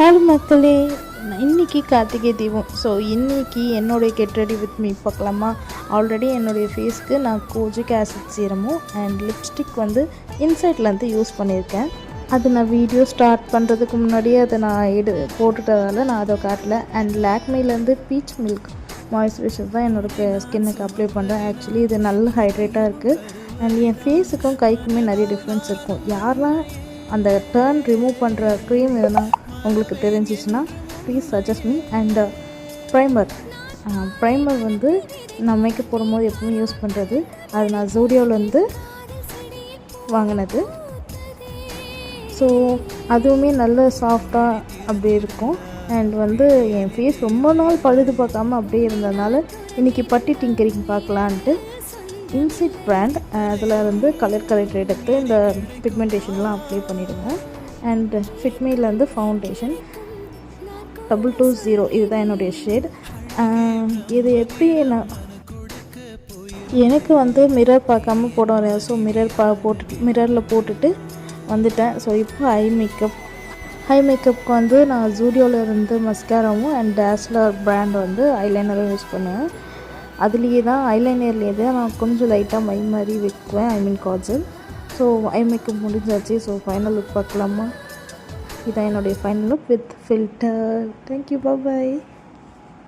Hello மக்களே, இன்றைக்கி Karthigai Deepam. So இன்றைக்கி என்னுடைய கெட் ரெடி வித் மீ பார்க்கலாமா. ஆல்ரெடி என்னுடைய ஃபேஸ்க்கு நான் கோஜிக் ஆசிட் சீரமும் அண்ட் லிப்ஸ்டிக் வந்து இன்சைட்லேருந்து யூஸ் பண்ணியிருக்கேன். அது நான் வீடியோ ஸ்டார்ட் பண்ணுறதுக்கு முன்னாடியே அதை நான் போட்டுட்டதால் நான் அதை காட்டல. அண்ட் லாக்மேலேருந்து பீச் மில்க் மாய்ஸ்சரைசர் தான் என்னோடய ஸ்கின்னுக்கு அப்ளை பண்ணுறேன். ஆக்சுவலி இது நல்ல ஹைட்ரேட்டாக இருக்குது அண்ட் என் ஃபேஸுக்கும் கைக்குமே நிறைய டிஃப்ரென்ஸ் இருக்கும். யாரெல்லாம் அந்த டர்ன் ரிமூவ் பண்ணுற க்ரீம் எதனா உங்களுக்கு தெரிஞ்சிச்சுன்னா please suggest me. And primer வந்து நான் மேக்கப் போடும்போது எப்பவுமே யூஸ் பண்ணுறது. அது நான் ஜூடியோவிலேருந்து வாங்கினது. ஸோ அதுவுமே நல்ல சாஃப்டாக அப்படி இருக்கும். அண்ட் வந்து என் ஃபேஸ் ரொம்ப நாள் பழுது பார்க்காம அப்படியே இருந்ததுனால இன்றைக்கி பட்டி டிங்கரிங் பார்க்கலான்ட்டு இன்சைட் பிராண்ட் அதில் வந்து கலர் கரெக்டர் எடுத்து இந்த பிக்மெண்டேஷன்லாம் அப்ளை பண்ணிவிடுவேன். அண்ட் ஃபிட்மிலேருந்து ஃபவுண்டேஷன் 220 இதுதான் என்னுடைய ஷேட். இது எப்படி எனக்கு வந்து மிரர் பார்க்காம போட வரையாது. ஸோ மிரரில் போட்டுட்டு வந்துட்டேன். ஸோ இப்போ ஹை மேக்கப்புக்கு வந்து நான் ஜூடியோவில் இருந்து மஸ்காராவும் அண்ட் டேஸ்லர் பிராண்ட் வந்து ஐலைனரும் யூஸ் பண்ணுவேன். அதுலேயே தான் ஐலைனர்லேயே தான் நான் கொஞ்சம் லைட்டாக மை மாதிரி வைக்குவேன், காஜல். ஸோ ஐ மேக்கப் முடிஞ்சாச்சு. ஸோ ஃபைனல் லுக் பார்க்கலாமா. இதான் என்னுடைய final look with filter. Thank you, bye.